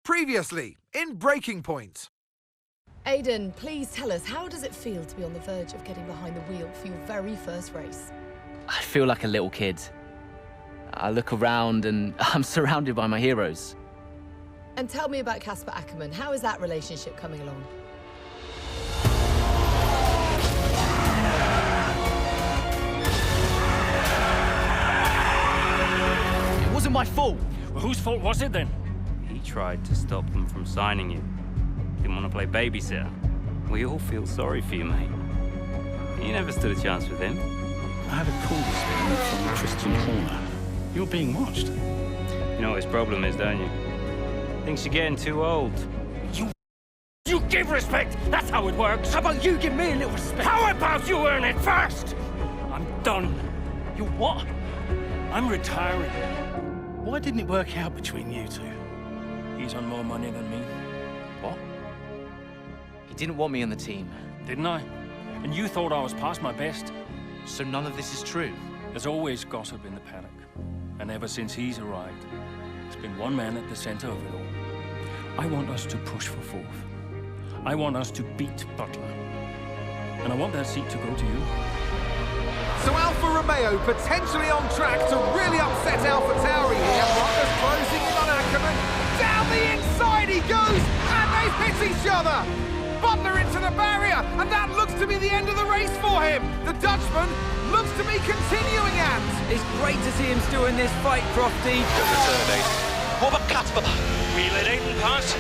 Previously, in Breaking Point. Aidan, please tell us, how does it feel to be on the verge of getting behind the wheel for your very first race? I feel like a little kid. I look around and I'm surrounded by my heroes. And tell me about Casper Ackerman. How is that relationship coming along? It wasn't my fault. Well, whose fault was it then? He tried to stop them from signing you. Didn't want to play babysitter. We all feel sorry for you, mate. You never stood a chance with him. I had a call this morning from Christian Horner. You're being watched. You know what his problem is, don't you? Thinks you're getting too old. You give respect! That's how it works! How about you give me a little respect? How about you earn it first? I'm done. You what? I'm retiring. Why didn't it work out between you two? He's on more money than me, What? He didn't want me on the team. didn't I? And you thought I was past my best? So none of this is true. There's always gossip in the paddock. And ever since he's arrived, there's been one man at the center of it all. I want us to push for fourth. I want us to beat Butler. And I want that seat to go to you. So Alfa Romeo potentially on track to really upset AlphaTauri here. Butler's closing in on Ackerman. Down the inside he goes, and they've hit each other. Butler into the barrier, and that looks to be the end of the race for him. The Dutchman looks to be continuing and... It's great to see him still in this fight, Crofty. Good return, Aiden. What about Casper? We let Aiden pass.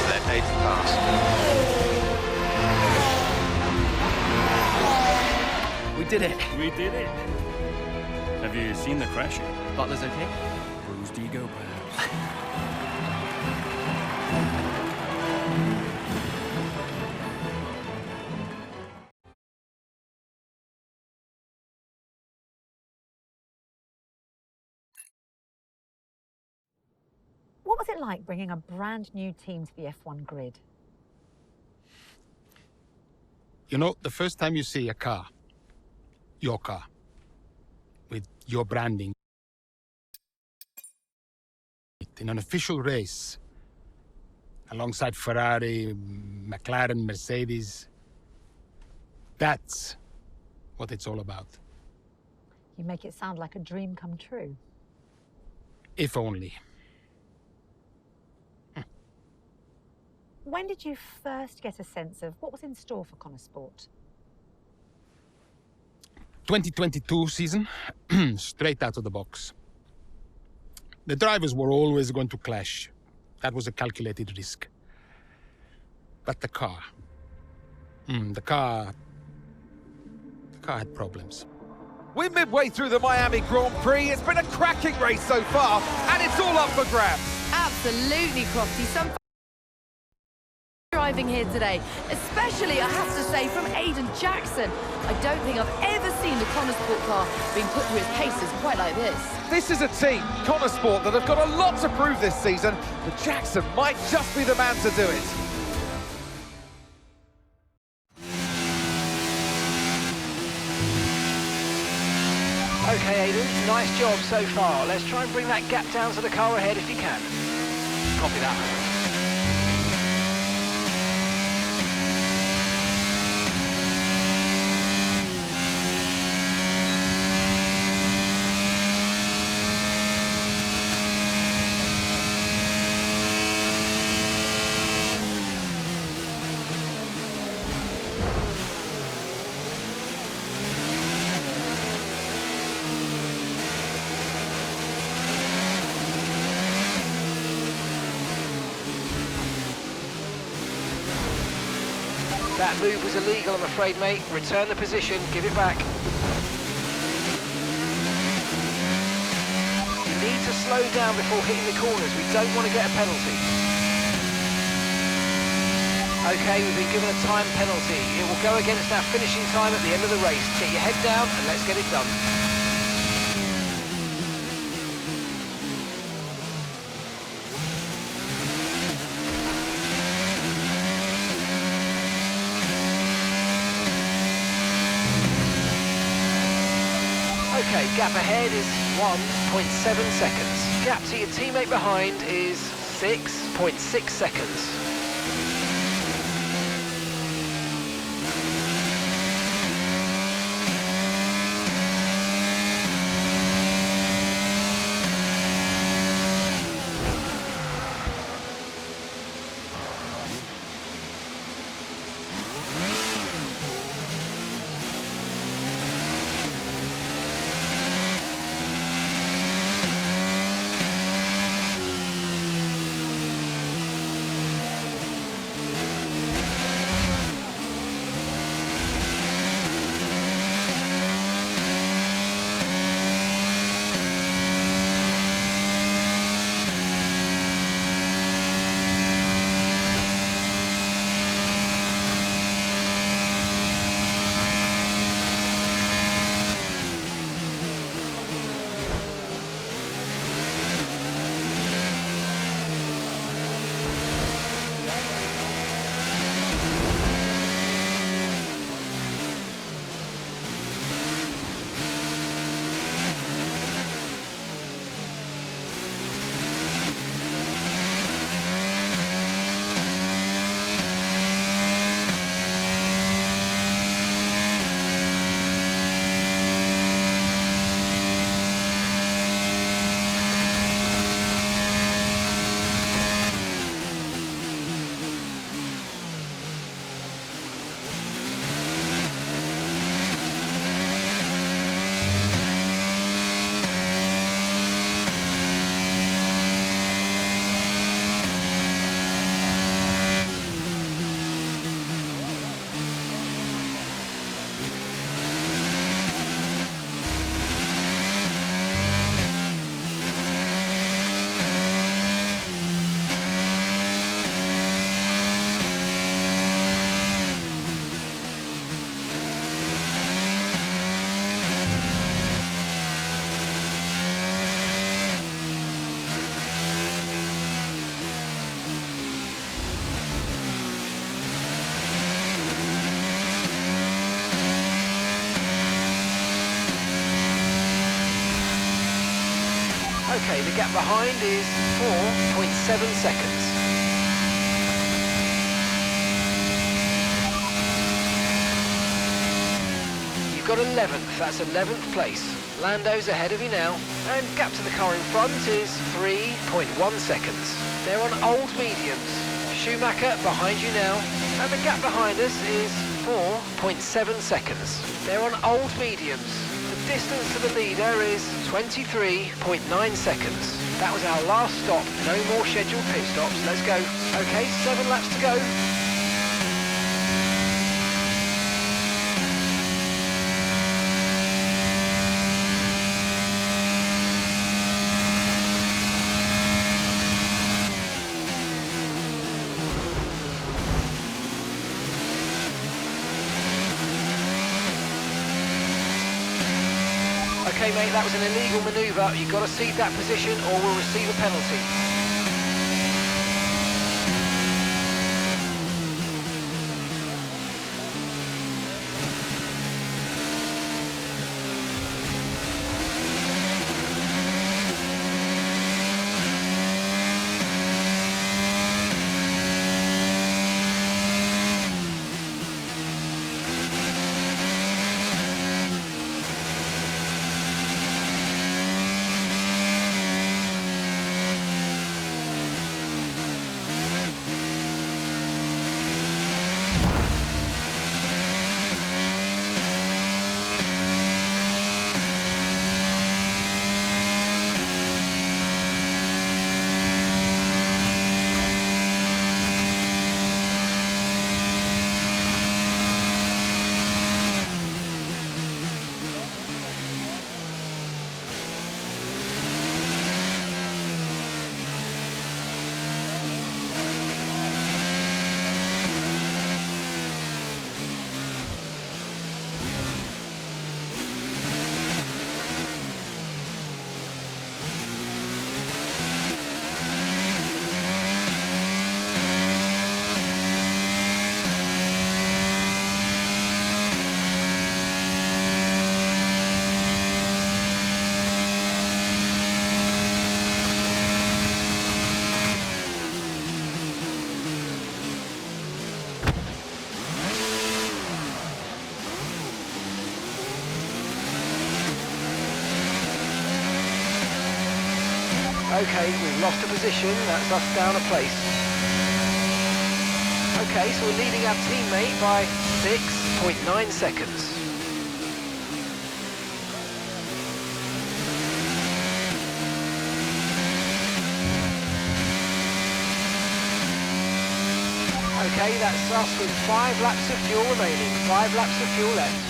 Let Aiden pass. We did it. We did it. Have you seen the crash yet? Butler's okay? Bruised ego, perhaps. What was it like bringing a brand new team to the F1 grid? You know, the first time you see a car, your car, with your branding, in an official race, alongside Ferrari, McLaren, Mercedes, that's what it's all about. You make it sound like a dream come true. If only. When did you first get a sense of what was in store for Connor Sport? 2022 season, straight out of the box. The drivers were always going to clash. That was a calculated risk. But the car... the car had problems. We're midway through the Miami Grand Prix. It's been a cracking race so far, and it's all up for grabs. Absolutely, Crofty. Some driving here today, especially, I have to say, from Aidan Jackson. I don't think I've ever seen the Connor Sport car being put through its paces quite like this. This is a team, Connor Sport, that have got a lot to prove this season, but Jackson might just be the man to do it. Okay, Aiden, nice job so far. Let's try and bring that gap down to the car ahead if you can. Copy that. That move was illegal, I'm afraid, mate. Return the position, give it back. You need to slow down before hitting the corners. We don't want to get a penalty. Okay, we've been given a time penalty. It will go against our finishing time at the end of the race. Get your head down and let's get it done. Okay, gap ahead is 1.7 seconds. Gap to your teammate behind is 6.6 seconds. Okay, the gap behind is 4.7 seconds. You've got 11th, that's 11th place. Lando's ahead of you now, and gap to the car in front is 3.1 seconds. They're on old mediums. Schumacher behind you now, and the gap behind us is 4.7 seconds. They're on old mediums. The distance to the leader is 23.9 seconds. That was our last stop. No more scheduled pit stops. Let's go. Okay, 7 laps to go. Okay, mate, that was an illegal manoeuvre. You've got to cede that position or we'll receive a penalty. Okay, we've lost a position. That's us down a place. Okay, so we're leading our teammate by 6.9 seconds. Okay, that's us with 5 laps of fuel remaining. 5 laps of fuel left.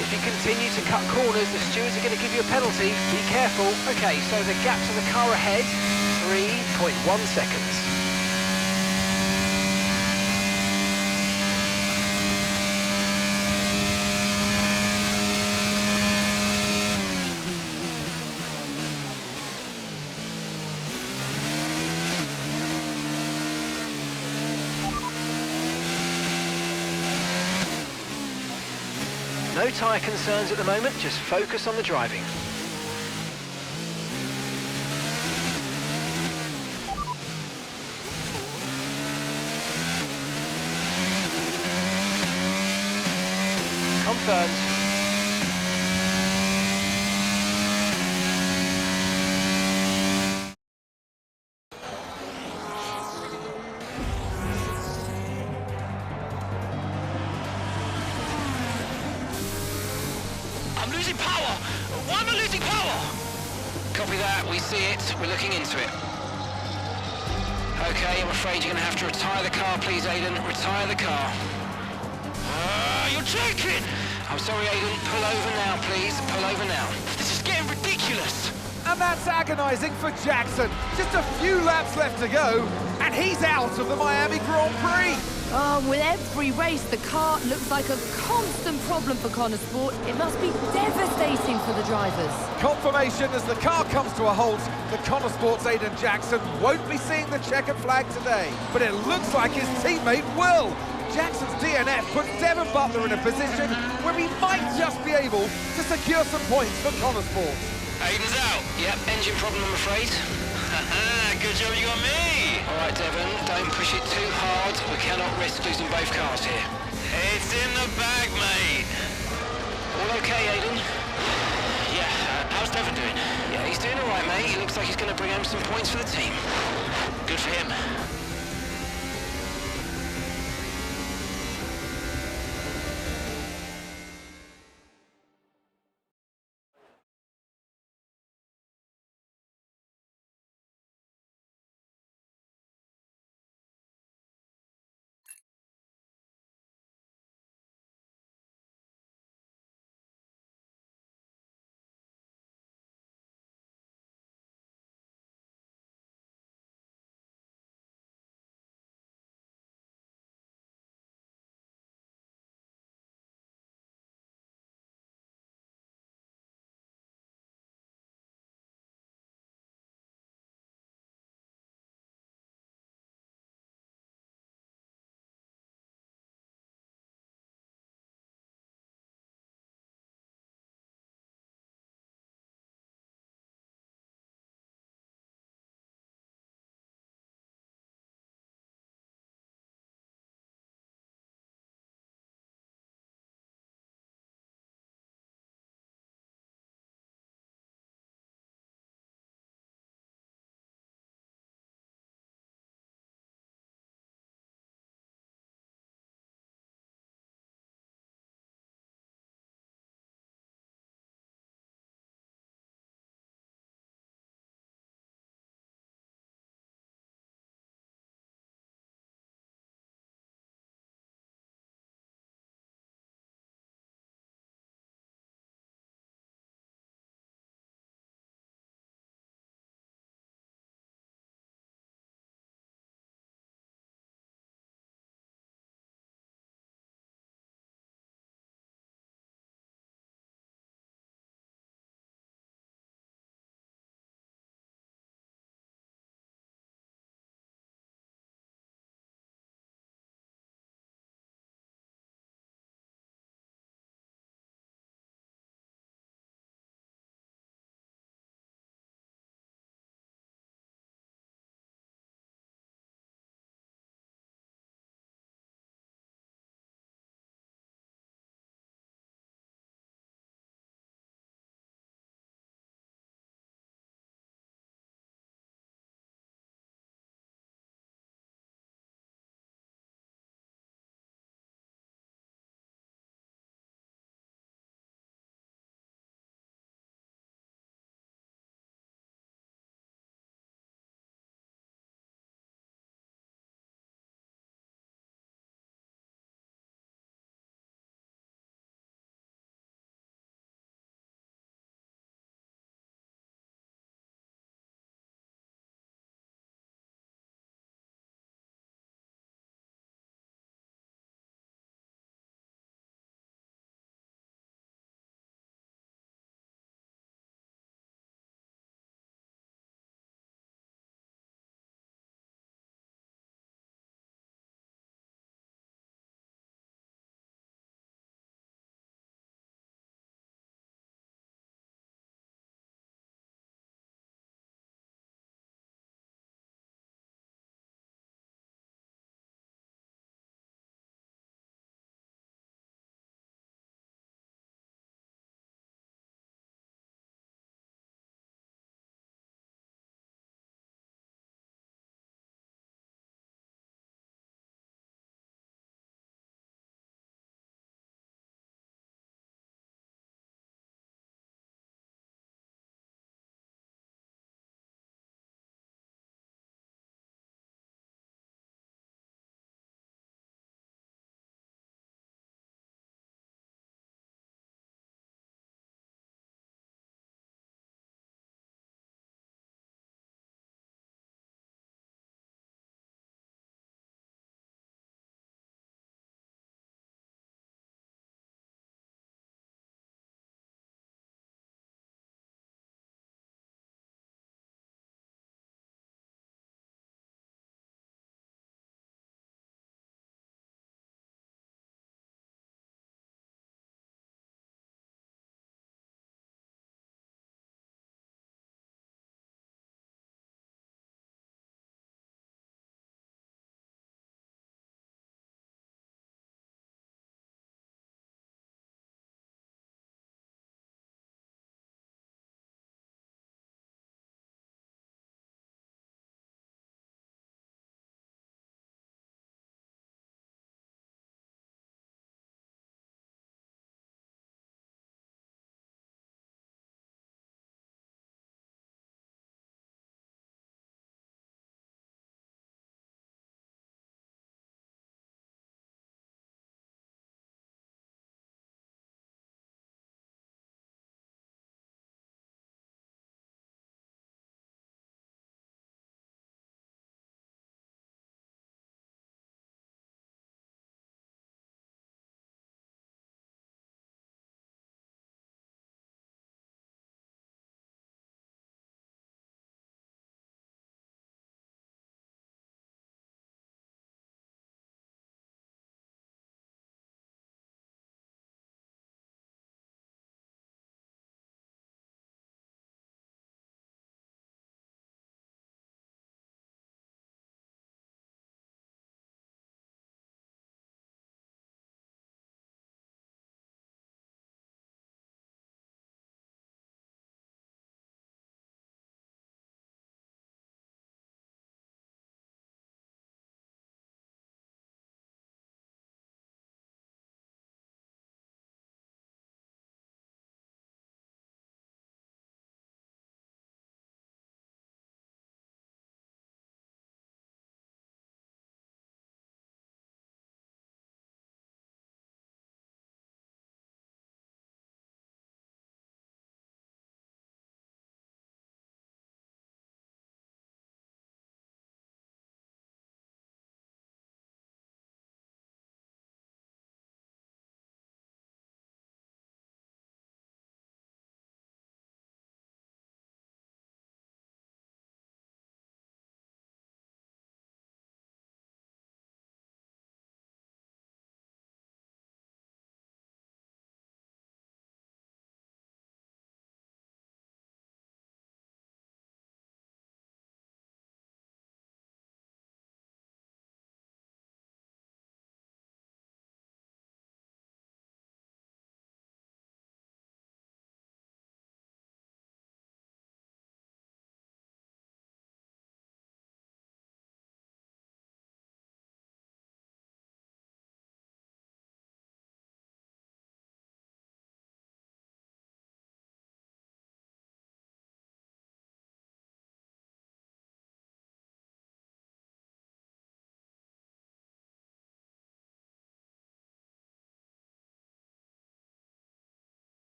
If you continue to cut corners, the stewards are going to give you a penalty. Be careful. Okay, so the gap to the car ahead, 3.1 seconds. No tyre concerns at the moment, just focus on the driving. Confirmed. I'm losing power! Why am I losing power? Copy that, we see it, we're looking into it. Okay, I'm afraid you're going to have to retire the car, please, Aiden. Retire the car. You're joking! I'm sorry, Aiden. Pull over now, please. Pull over now. This is getting ridiculous! And that's agonising for Jackson. Just a few laps left to go, and he's out of the Miami Grand Prix. Oh, with every race, the car looks like a constant problem for Connor Sport. It must be devastating for the drivers. Confirmation as the car comes to a halt. The Connor Sports Aiden Jackson won't be seeing the checkered flag today, but it looks like his teammate will. Jackson's DNF puts Devon Butler in a position where he might just be able to secure some points for Connor Sports. Aiden's out. Yep, engine problem, I'm afraid. Good job you got me! All right, Devon, don't push it too hard. We cannot risk losing both cars here. It's in the bag, mate! All okay, Aiden? Yeah, how's Devon doing? Yeah, he's doing all right, mate. He looks like he's going to bring home some points for the team. Good for him.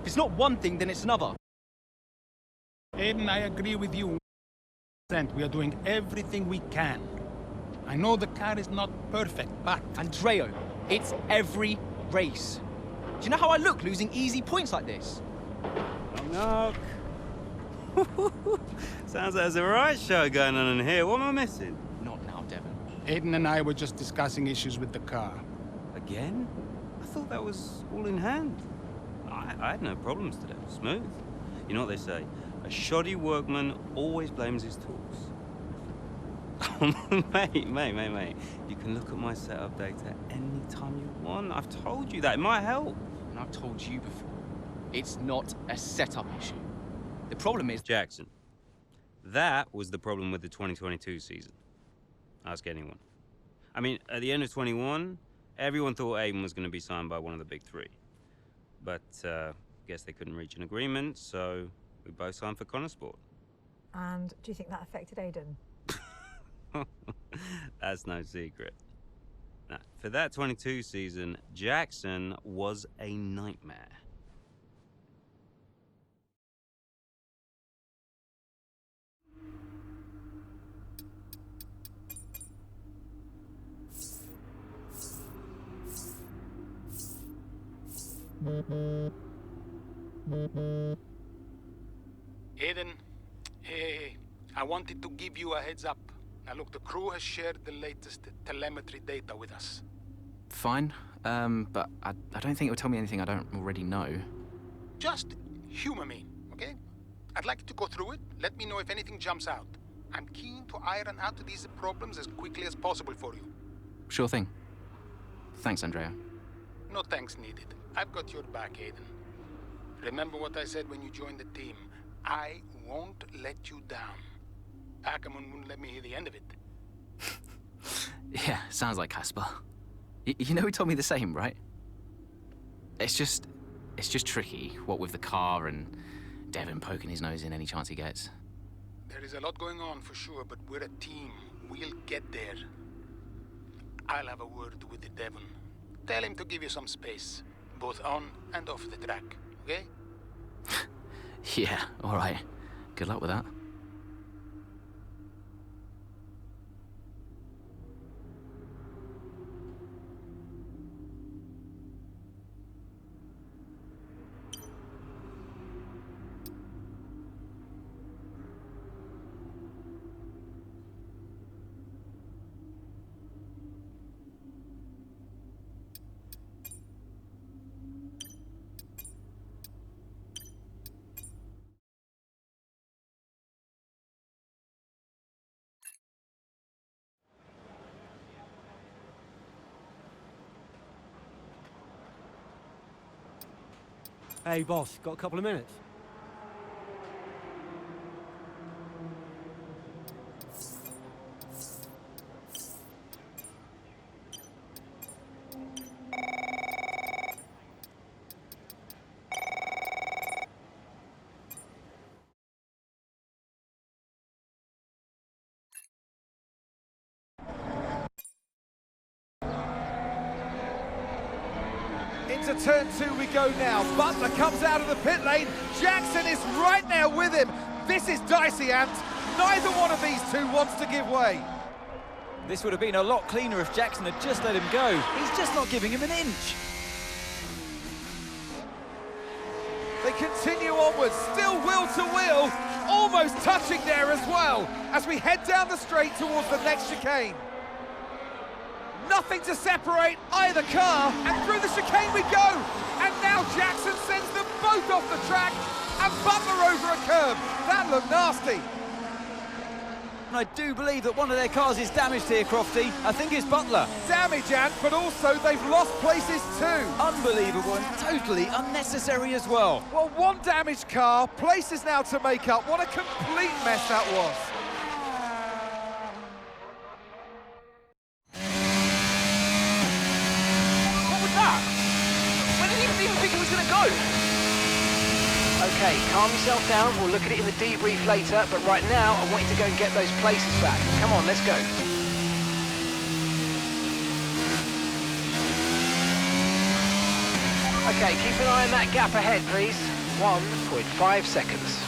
it's not one thing, then it's another. Aiden, I agree with you. We are doing everything we can. I know the car is not perfect, but... Andreo, it's every race. Do you know how I look losing easy points like this? Knock, knock. Sounds like there's a right show going on in here. What am I missing? Not now, Devon. Aiden and I were just discussing issues with the car. Again? I thought that was all in hand. I had no problems today. Smooth. You know what they say? A shoddy workman always blames his tools. mate. You can look at my setup data any time you want. I've told you that. It might help. And I've told you before, it's not a setup issue. The problem is... Jackson, that was the problem with the 2022 season. Ask anyone. I mean, at the end of 21, everyone thought Aiden was going to be signed by one of the big three. But, guess they couldn't reach an agreement, so we both signed for Connorsport. And do you think that affected Aiden? That's no secret. Now, for that 22 season, Jackson was a nightmare. Aiden, hey, I wanted to give you a heads up. Now look, the crew has shared the latest telemetry data with us. Fine, but I don't think it will tell me anything I don't already know. Just humor me, okay? I'd like you to go through it. Let me know if anything jumps out. I'm keen to iron out these problems as quickly as possible for you. Sure thing. Thanks, Andrea. No thanks needed. I've got your back, Aiden. Remember what I said when you joined the team. I won't let you down. Ackerman wouldn't let me hear the end of it. Yeah, sounds like Casper. You know he told me the same, right? It's just tricky, what with the car and Devon poking his nose in any chance he gets. There is a lot going on for sure, but we're a team. We'll get there. I'll have a word with the Devon. Tell him to give you some space, both on and off the track, okay? Yeah, all right. Good luck with that. Hey, boss, got a couple of minutes? Into turn two we go now. Butler comes out of the pit lane. Jackson is right now with him. This is dicey, Ant. Neither one of these two wants to give way. This would have been a lot cleaner if Jackson had just let him go. He's just not giving him an inch. They continue onwards, still wheel to wheel, almost touching there as well, as we head down the straight towards the next chicane. Nothing to separate either car, and through the chicane we go. And now Jackson sends them both off the track, and Butler over a curb. That looked nasty. And I do believe that one of their cars is damaged here, Crofty. I think it's Butler. Damage, Ant, but also they've lost places too. Unbelievable and totally unnecessary as well. Well, one damaged car, places now to make up. What a complete mess that was. Okay, calm yourself down. We'll look at it in the debrief later, but right now, I want you to go and get those places back. Come on, let's go. Okay, keep an eye on that gap ahead, please. 1.5 seconds.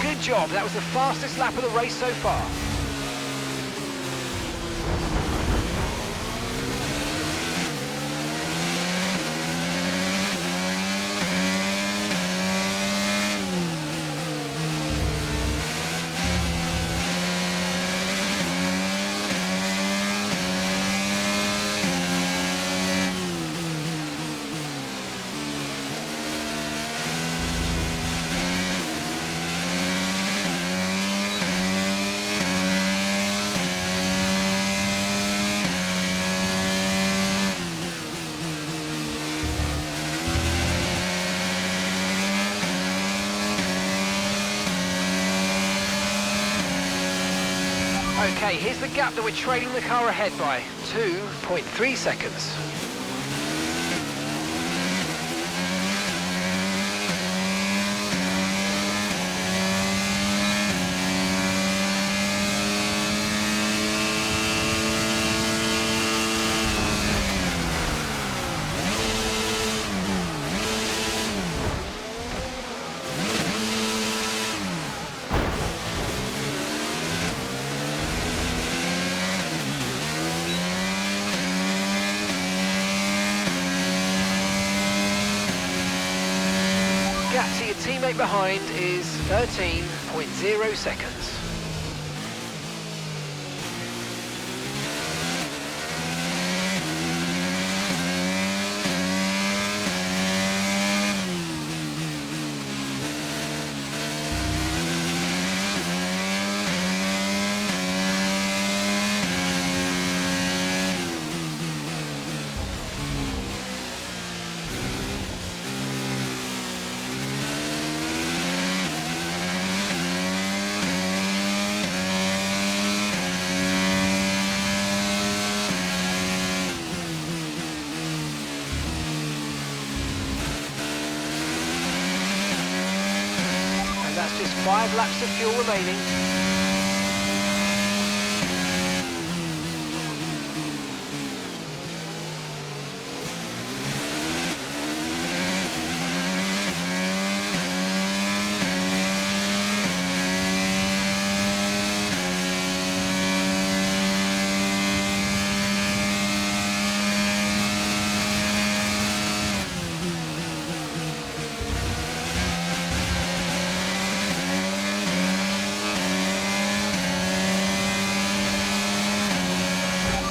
Good job, that was the fastest lap of the race so far. Okay, here's the gap that we're trailing the car ahead by. 2.3 seconds. Gap to your teammate behind is 13.0 seconds. That's just 5 laps of fuel remaining.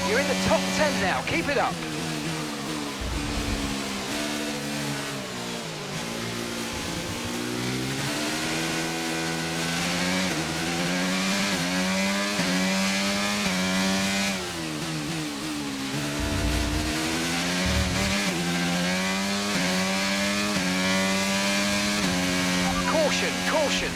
You're in the top 10 now, keep it up. Caution, caution.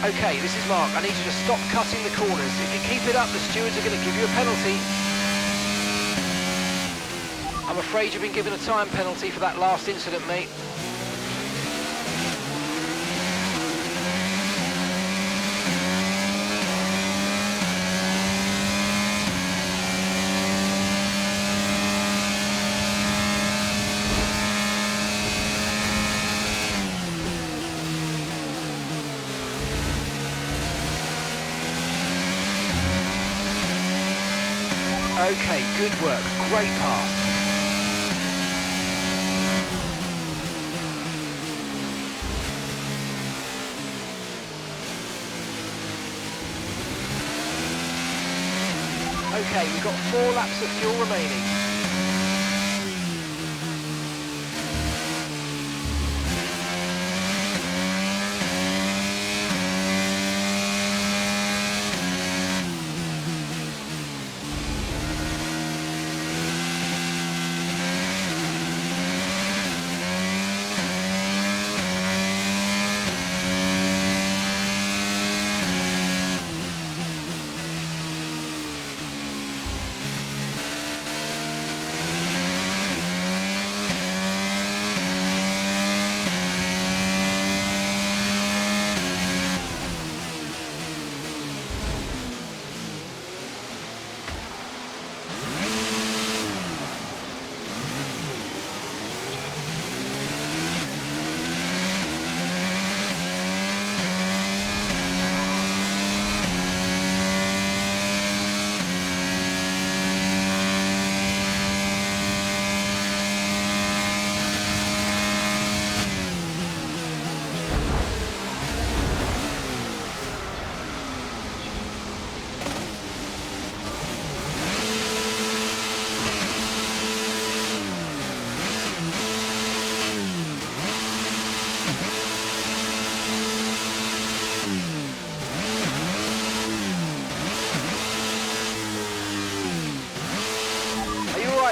Okay, this is Mark. I need you to stop cutting the corners. If you keep it up, the stewards are going to give you a penalty. I'm afraid you've been given a time penalty for that last incident, mate. Okay, good work. Great pass. Okay, we've got 4 laps of fuel remaining.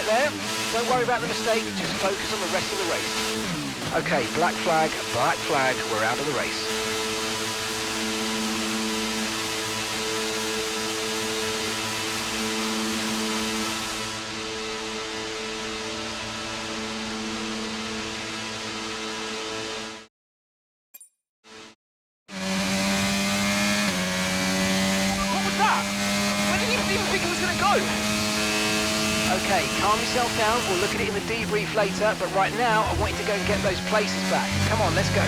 There. Don't worry about the mistake, just focus on the rest of the race. Okay, black flag, we're out of the race. What was that? Where did you even think it was going to go? Okay, calm yourself down. We'll look at it in the debrief later, but right now I want you to go and get those places back. Come on, let's go.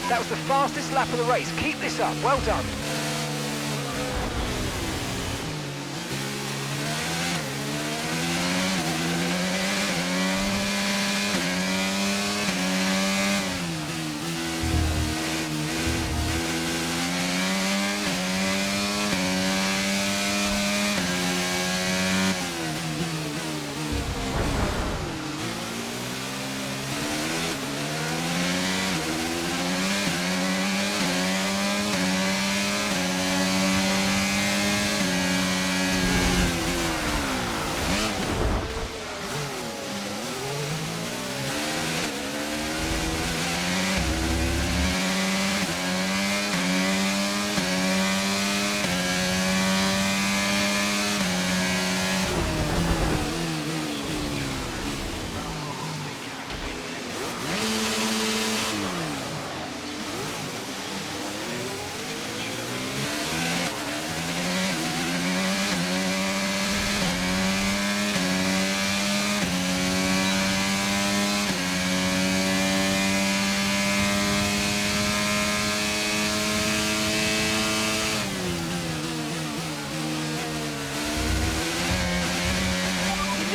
That was the fastest lap of the race. Keep this up. Well done.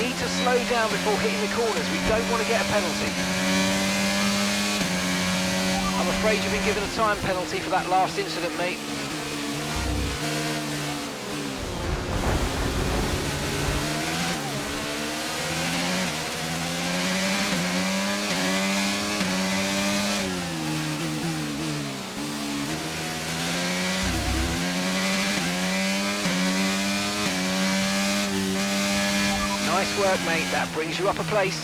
need to slow down before hitting the corners. We don't want to get a penalty. I'm afraid you've been given a time penalty for that last incident, mate. Nice work, mate. That brings you up a place.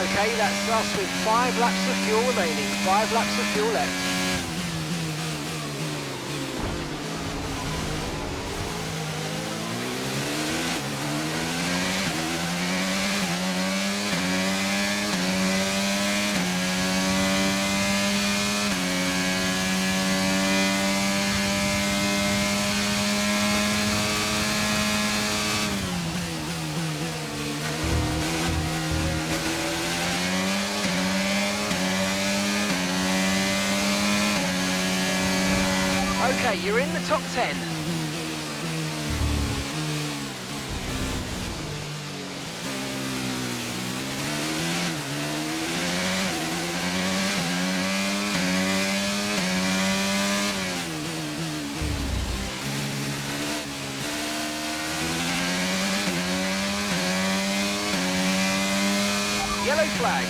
Okay, that's us with 5 laps of fuel remaining. 5 laps of fuel left. Okay, you're in the top 10. Yellow flag.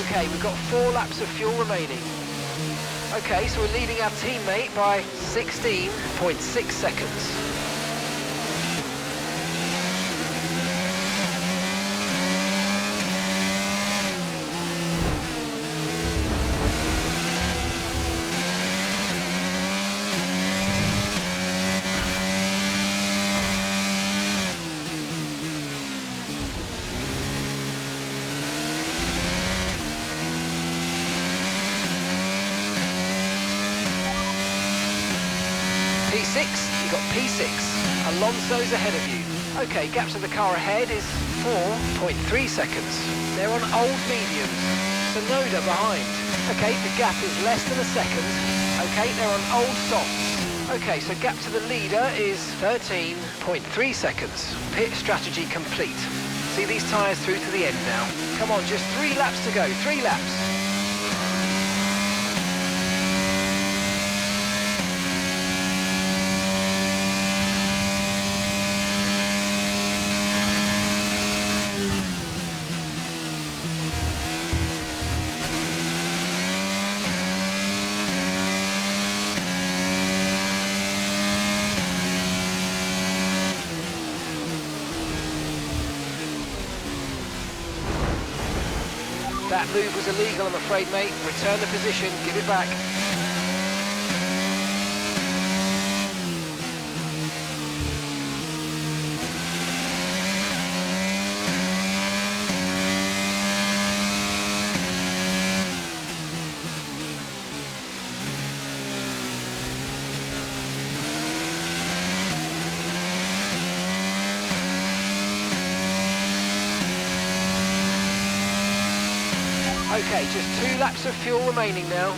Okay, we've got 4 laps of fuel remaining. Okay, so we're leading our teammate by 16.6 seconds. P6, you've got P6. Alonso's ahead of you. Okay, gap to the car ahead is 4.3 seconds. They're on old mediums. Sonoda behind. Okay, the gap is less than a second. Okay, they're on old softs. Okay, so gap to the leader is 13.3 seconds. Pit strategy complete. See these tyres through to the end now. Come on, just 3 laps to go. 3 laps. That move was illegal, I'm afraid, mate. Return the position, give it back. Okay, just 2 laps of fuel remaining now.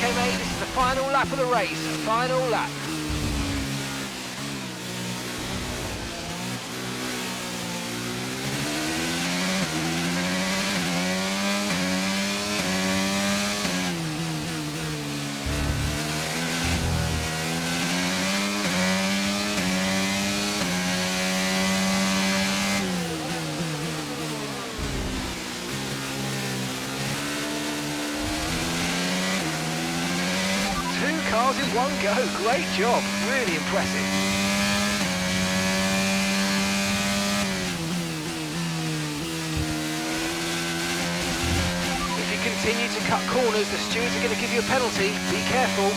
Okay, mate, this is the final lap of the race. Final lap. Cars in one go. Great job. Really impressive. If you continue to cut corners, the stewards are going to give you a penalty. Be careful.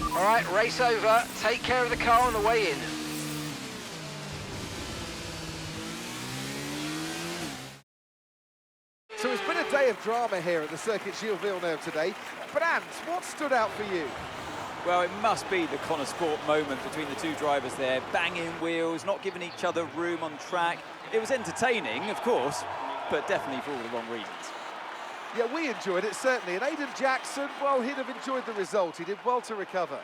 All right, race over. Take care of the car on the way in. So it's been a day of drama here at the Circuit Gilles Villeneuve today. But Ant, what stood out for you? Well, it must be the Connor Sport moment between the two drivers there. Banging wheels, not giving each other room on track. It was entertaining, of course, but definitely for all the wrong reasons. Yeah, we enjoyed it, certainly. And Aiden Jackson, well, he'd have enjoyed the result. He did well to recover.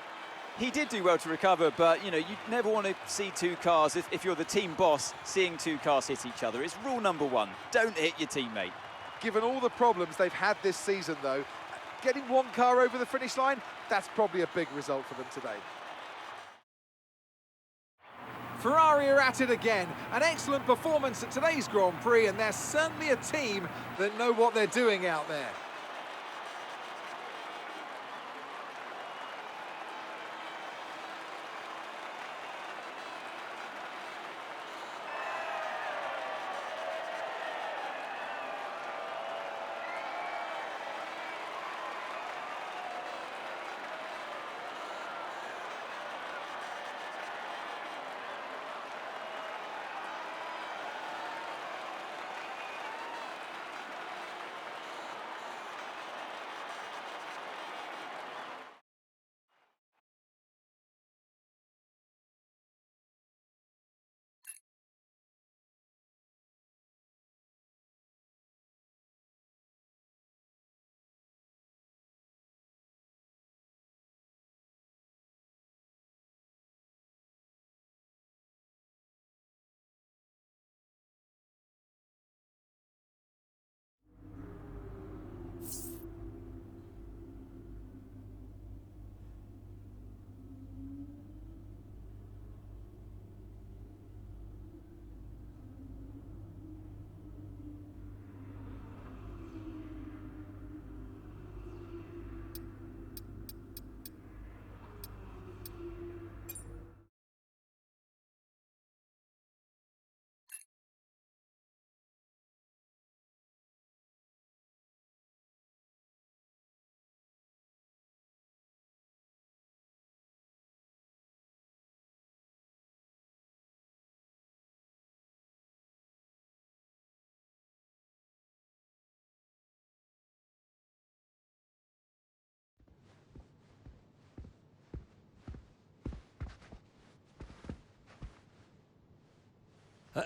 He did do well to recover, but, you know, you never want to see two cars, if you're the team boss, seeing two cars hit each other. It's rule number one. Don't hit your teammate. Given all the problems they've had this season, though, getting one car over the finish line, that's probably a big result for them today. Ferrari are at it again. An excellent performance at today's Grand Prix, and they're certainly a team that know what they're doing out there.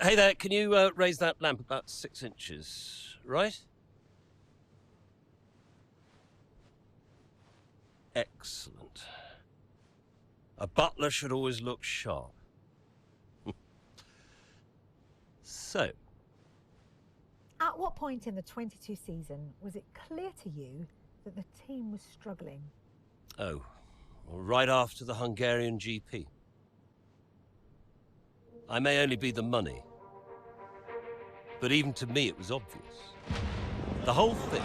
Hey there, can you raise that lamp about 6 inches, right? Excellent. A butler should always look sharp. So. At what point in the 22 season was it clear to you that the team was struggling? Oh, well, right after the Hungarian GP. I may only be the money, but even to me it was obvious. The whole thing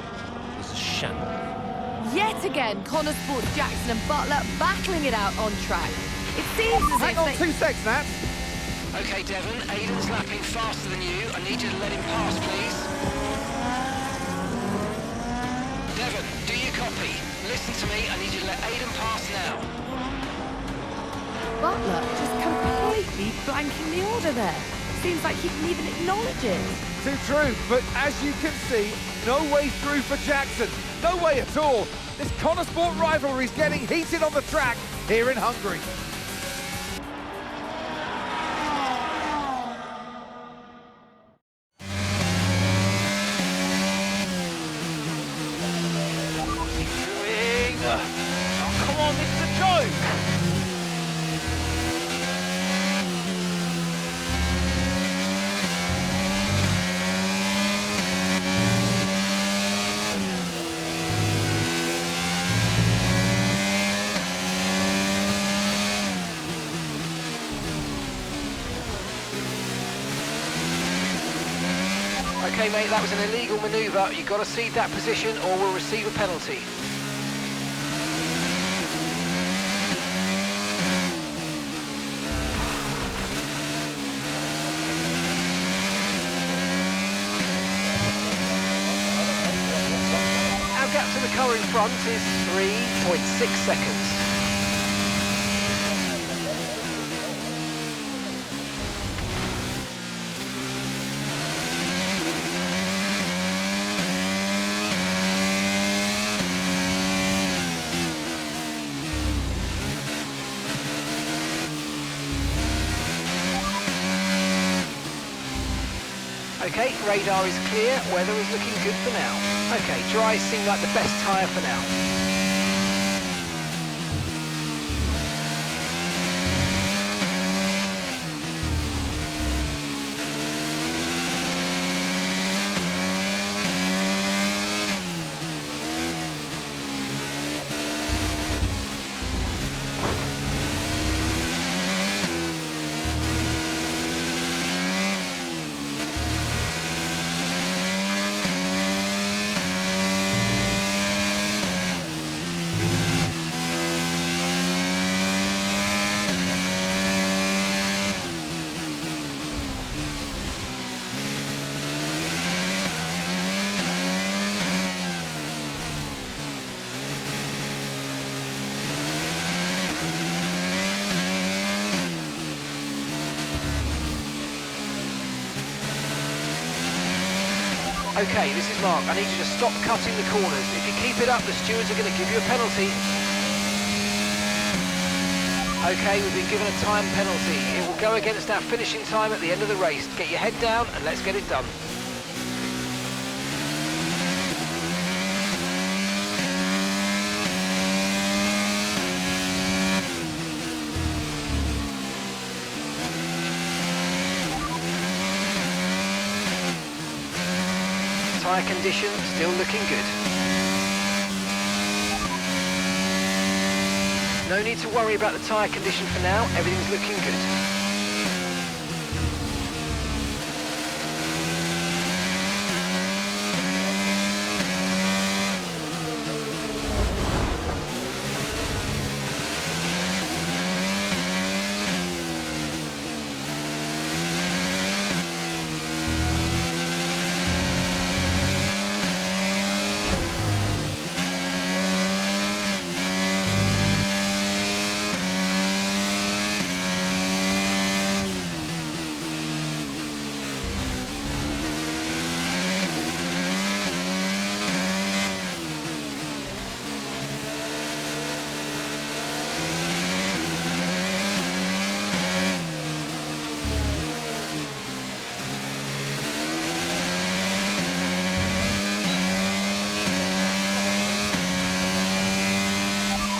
was a shambles. Yet again, Connor Sport's Jackson and Butler battling it out on track. It seems as Hang if on they... 2 seconds, Nat. Okay, Devon, Aiden's lapping faster than you. I need you to let him pass, please. Devon, do you copy? Listen to me, I need you to let Aiden pass now. Butler just completely blanking the order there. Seems like he didn't even acknowledge it. Too true, but as you can see, no way through for Jackson. No way at all. This Connosport rivalry is getting heated on the track here in Hungary. Oh, come on, this is a joke! Okay, mate, that was an illegal manoeuvre. You've got to cede that position or we'll receive a penalty. Our gap to the car in front is 3.6 seconds. Okay, radar is clear, weather is looking good for now. Okay, dry seem like the best tyre for now. Okay, this is Mark. I need you to stop cutting the corners. If you keep it up, the stewards are going to give you a penalty. Okay, we've been given a time penalty. It will go against our finishing time at the end of the race. Get your head down and let's get it done. Tyre condition still looking good. No need to worry about the tyre condition for now, everything's looking good.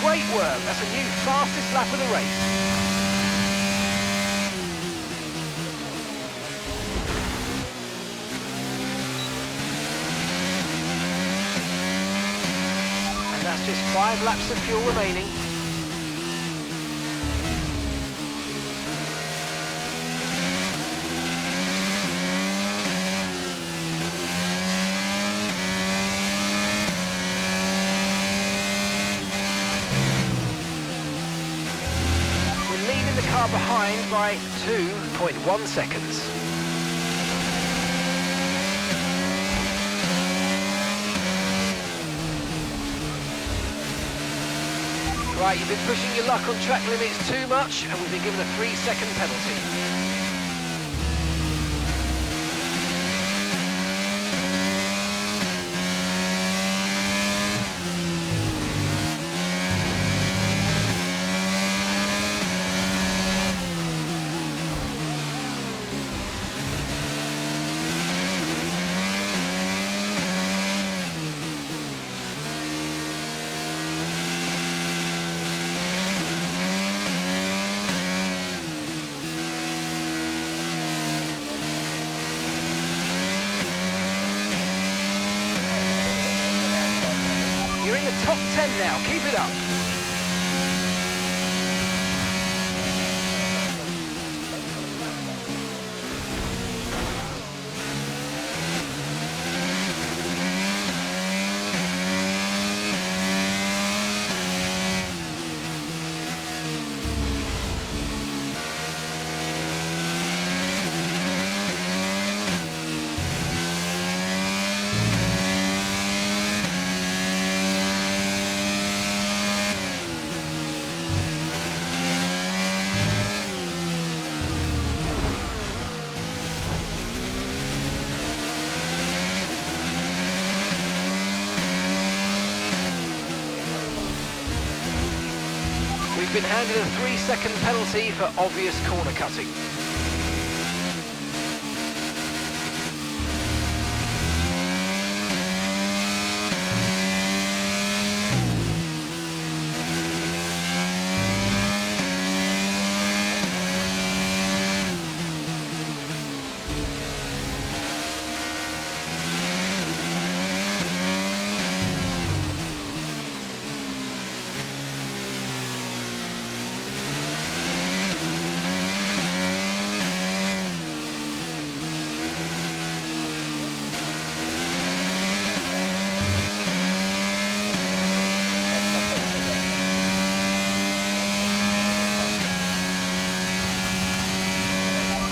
Great work, that's a new fastest lap of the race. And that's just 5 laps of fuel remaining. car behind by 2.1 seconds. Right, you've been pushing your luck on track limits too much, and we've been given a 3-second penalty. You're in the top 10 now, keep it up. We've been handed a 3-second penalty for obvious corner cutting.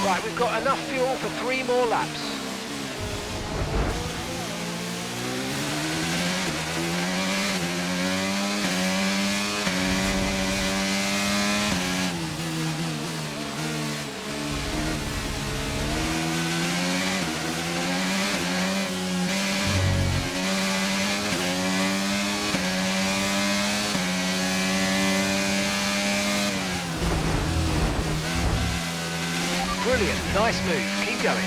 Right, we've got enough fuel for 3 more laps. Brilliant, nice move, keep going.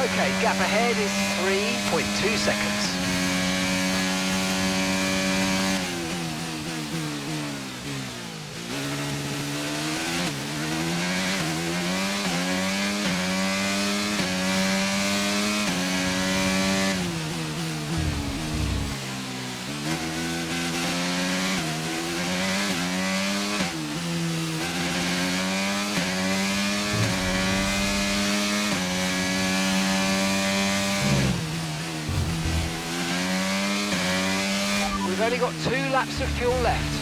Okay, gap ahead is 3.2 seconds. We've only got 2 laps of fuel left.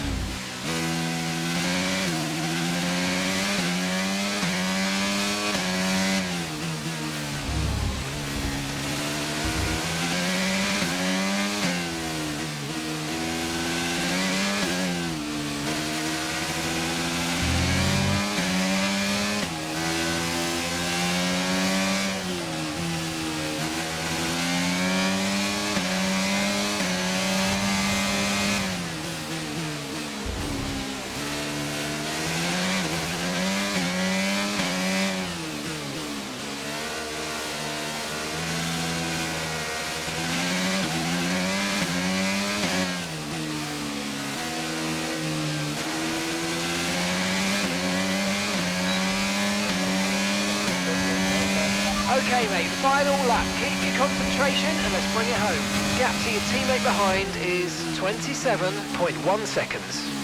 Okay, mate, final lap. Keep your concentration and let's bring it home. Gap to your teammate behind is 27.1 seconds.